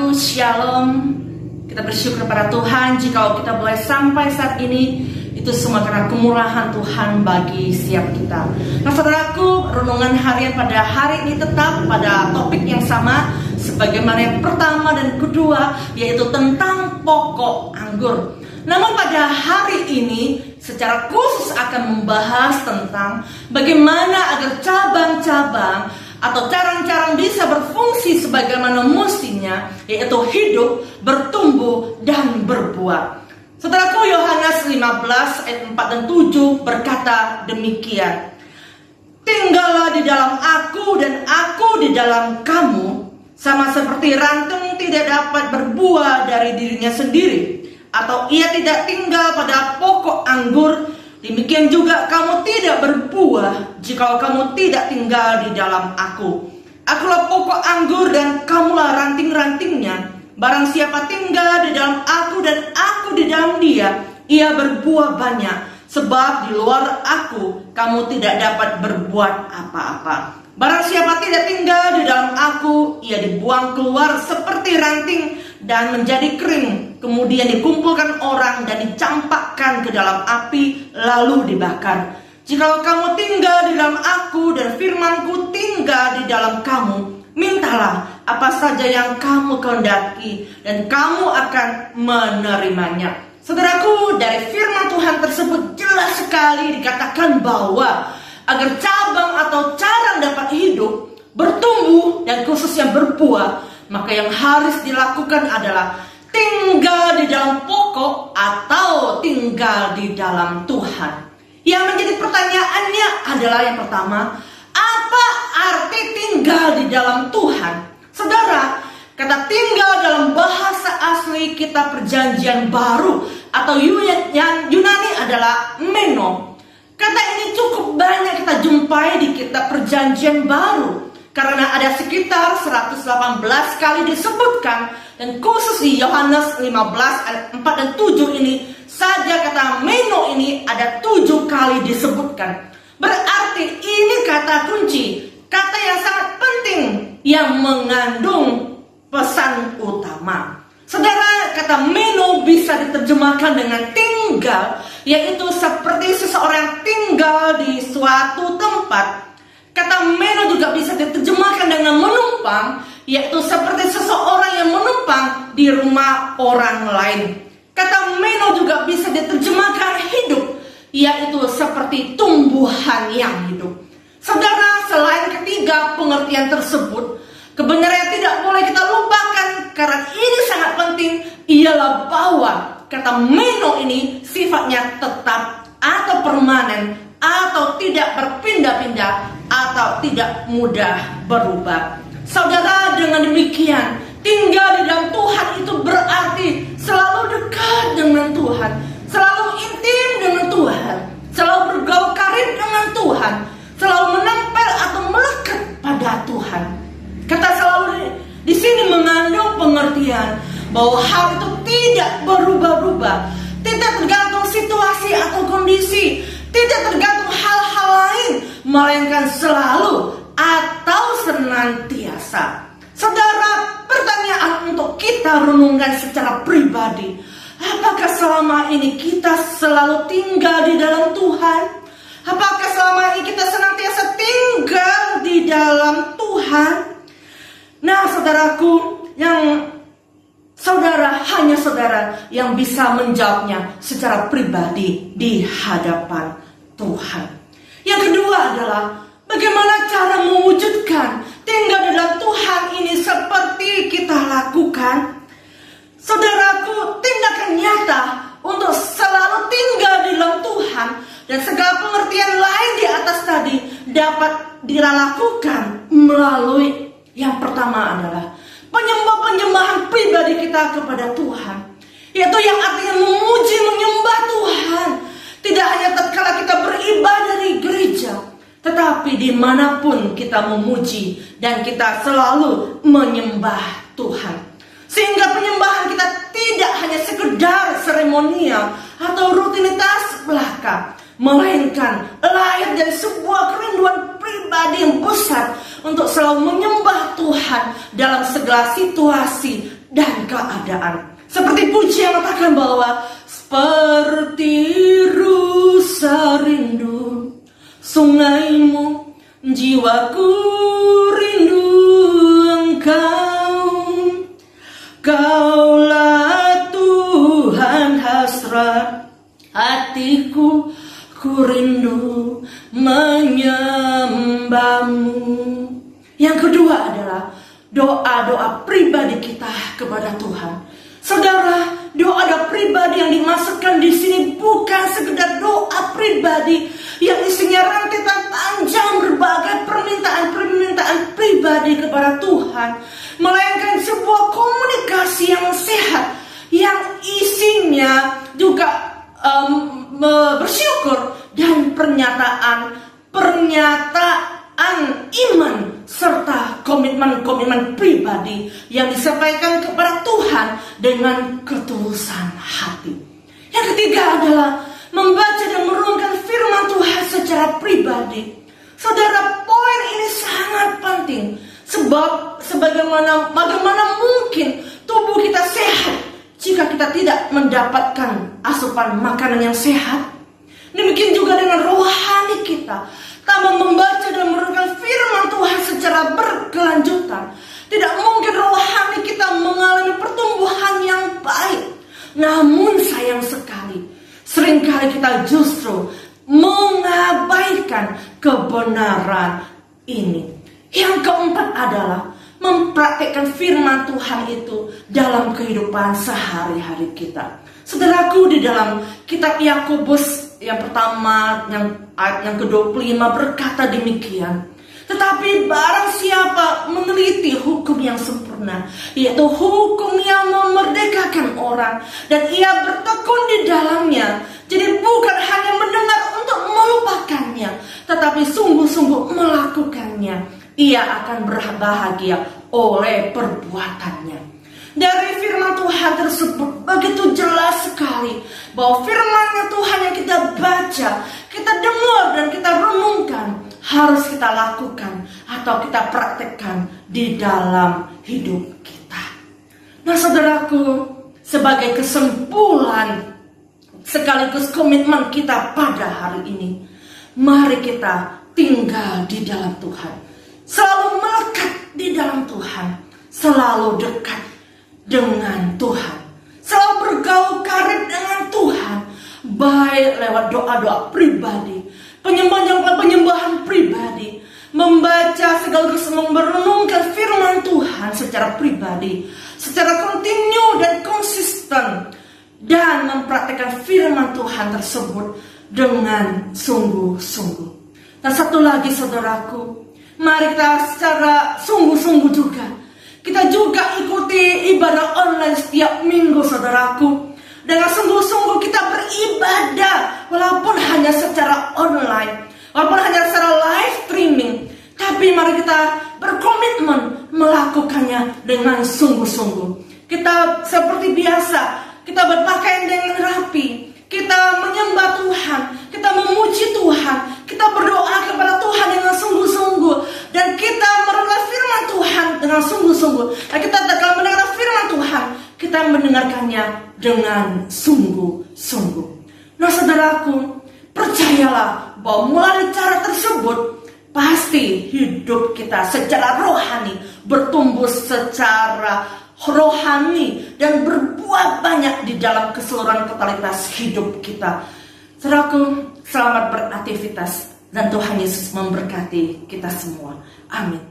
Saudaraku, shalom. Kita bersyukur pada Tuhan jika kita boleh sampai saat ini. Itu semua karena kemurahan Tuhan bagi setiap kita. Nah saudaraku, renungan harian pada hari ini tetap pada topik yang sama sebagaimana yang pertama dan kedua, yaitu tentang pokok anggur. Namun pada hari ini secara khusus akan membahas tentang bagaimana agar cabang-cabang atau carang-carang bisa berfungsi sebagaimana mestinya, yaitu hidup, bertumbuh, dan berbuah. Saudaraku, Yohanes 15 ayat 4 dan 7 berkata demikian. Tinggallah di dalam aku dan aku di dalam kamu, sama seperti ranting tidak dapat berbuah dari dirinya sendiri, atau ia tidak tinggal pada pokok anggur, demikian juga kamu tidak berbuah jika kamu tidak tinggal di dalam aku. Akulah pokok anggur dan kamulah ranting-rantingnya. Barang siapa tinggal di dalam aku dan aku di dalam dia, ia berbuah banyak. Sebab di luar aku, kamu tidak dapat berbuat apa-apa. Barang siapa tidak tinggal di dalam aku, ia dibuang keluar seperti ranting dan menjadi kering. Kemudian dikumpulkan orang dan dicampakkan ke dalam api, lalu dibakar. Jika kamu tinggal di dalam aku dan firmanku tinggal di dalam kamu, mintalah apa saja yang kamu kehendaki dan kamu akan menerimanya. Saudaraku, dari firman Tuhan tersebut jelas sekali dikatakan bahwa agar cabang atau carang dapat hidup, bertumbuh, dan khususnya berbuah, maka yang harus dilakukan adalah tinggal di dalam pokok atau tinggal di dalam Tuhan. Yang menjadi pertanyaannya adalah yang pertama, apa arti tinggal di dalam Tuhan? Saudara, kata tinggal dalam bahasa asli kita perjanjian baru atau yang Yunani adalah meno. Kata ini cukup banyak kita jumpai di kitab perjanjian baru, karena ada sekitar 118 kali disebutkan, dan khusus di Yohanes 15 ayat 4 dan 7 ini saja kata meno ini ada 7 kali disebutkan. Berarti ini kata kunci, kata yang sangat penting yang mengandung pesan utama. Saudara, kata meno bisa diterjemahkan dengan tinggal, yaitu seperti seseorang yang tinggal di suatu tempat. Kata meno juga bisa diterjemahkan dengan menumpang, yaitu seperti seseorang yang menumpang di rumah orang lain. Kata meno juga bisa diterjemahkan hidup, yaitu seperti tumbuhan yang hidup. Saudara, selain ketiga pengertian tersebut, kebenaran yang tidak boleh kita lupakan karena ini sangat penting, ialah bahwa kata meno ini sifatnya tetap atau permanen, atau tidak berpindah-pindah, atau tidak mudah berubah. Saudara, dengan demikian, tinggal di dalam Tuhan itu berarti selalu dekat dengan Tuhan, selalu intim dengan Tuhan, selalu bergaul karib dengan Tuhan, selalu menempel atau melekat pada Tuhan. Kata selalu di sini mengandung pengertian bahwa hal itu tidak berubah-ubah, tidak tergantung situasi atau kondisi, tidak tergantung hal-hal lain, melainkan selalu atau senantiasa. Saudara, pertanyaan untuk kita renungkan secara pribadi, apakah selama ini kita selalu tinggal di dalam Tuhan? Apakah selama ini kita senantiasa tinggal di dalam Tuhan? Nah, saudaraku, hanya saudara yang bisa menjawabnya secara pribadi di hadapan Tuhan. Yang kedua adalah bagaimana cara mewujudkan tinggal di dalam Tuhan ini seperti kita lakukan. Saudaraku, tindakan nyata untuk selalu tinggal di dalam Tuhan dan segala pengertian lain di atas tadi dapat dilakukan melalui yang pertama adalah penyembahan pribadi kita kepada Tuhan, yaitu yang artinya memuji, menyembah Tuhan. Tidak hanya tatkala kita beribadah di gereja, tetapi dimanapun kita memuji dan kita selalu menyembah Tuhan. Sehingga penyembahan kita tidak hanya sekedar seremonial atau rutinitas belaka, melainkan lahir dari sebuah kerinduan pribadi yang besar untuk selalu menyembah Tuhan dalam segala situasi, dan keadaan. Seperti puji yang mengatakan bahwa seperti rusa rindu sungaimu, jiwaku rindu Engkau. Kaulah Tuhan hasrat hatiku, ku rindu menyembahmu. Yang kedua adalah doa-doa pribadi kita kepada Tuhan. Saudara, doa pribadi yang dimasukkan di sini bukan sekedar doa pribadi yang isinya rentetan panjang berbagai permintaan pribadi kepada Tuhan, melainkan sebuah komunikasi yang sehat yang isinya juga bersyukur dan pernyataan iman serta komitmen pribadi yang disampaikan kepada Tuhan dengan ketulusan hati. Yang ketiga adalah membaca dan merenungkan firman Tuhan secara pribadi. Saudara, poin ini sangat penting sebab bagaimana mungkin tubuh kita sehat jika kita tidak mendapatkan asupan makanan yang sehat. Demikian juga dengan rohani kita. Tanpa membaca dan merenungkan firman Tuhan secara berkelanjutan, tidak mungkin rohani kita mengalami pertumbuhan yang baik. Namun sayang sekali, seringkali kita justru mengabaikan kebenaran ini. Yang keempat adalah mempraktikkan firman Tuhan itu dalam kehidupan sehari-hari kita. Saudaraku, di dalam kitab Yakobus yang pertama, ayat yang ke-25 berkata demikian. Tetapi barang siapa meneliti hukum yang sempurna, yaitu hukum yang memerdekakan orang, dan ia bertekun di dalamnya, jadi bukan hanya mendengar untuk melupakannya, tetapi sungguh-sungguh melakukannya, ia akan berbahagia oleh perbuatannya. Dari firman Tuhan tersebut begitu jelas sekali bahwa firman Tuhan yang kita baca, kita dengar dan kita renungkan harus kita lakukan atau kita praktekkan di dalam hidup kita. Nah saudaraku, sebagai kesimpulan sekaligus komitmen kita pada hari ini, mari kita tinggal di dalam Tuhan, selalu melekat di dalam Tuhan, selalu dekat dengan Tuhan, selalu bergaul karib dengan Tuhan, baik lewat doa-doa pribadi, penyembahan pribadi, membaca sekaligus merenungkan firman Tuhan secara pribadi, secara kontinu dan konsisten, dan mempraktikkan firman Tuhan tersebut dengan sungguh-sungguh. Dan satu lagi saudaraku, mari kita secara sungguh-sungguh juga kita juga ikuti ibadah online setiap minggu saudaraku. Dengan sungguh-sungguh kita beribadah walaupun hanya secara online, walaupun hanya secara live streaming. Tapi mari kita berkomitmen melakukannya dengan sungguh-sungguh. Kita seperti biasa, kita berpakaian dengan rapi, kita menyembah Tuhan, kita memuji Tuhan, kita berdoa kepada Tuhan dengan sungguh-sungguh, dan kita merenungkan firman Tuhan dengan sungguh-sungguh. Dan kita dalam mendengar firman Tuhan, kita mendengarkannya dengan sungguh-sungguh. Nah saudaraku, percayalah bahwa melalui cara tersebut pasti hidup kita secara rohani bertumbuh secara rohani dan berbuah banyak di dalam keseluruhan totalitas hidup kita. Saudaraku, selamat beraktivitas dan Tuhan Yesus memberkati kita semua. Amin.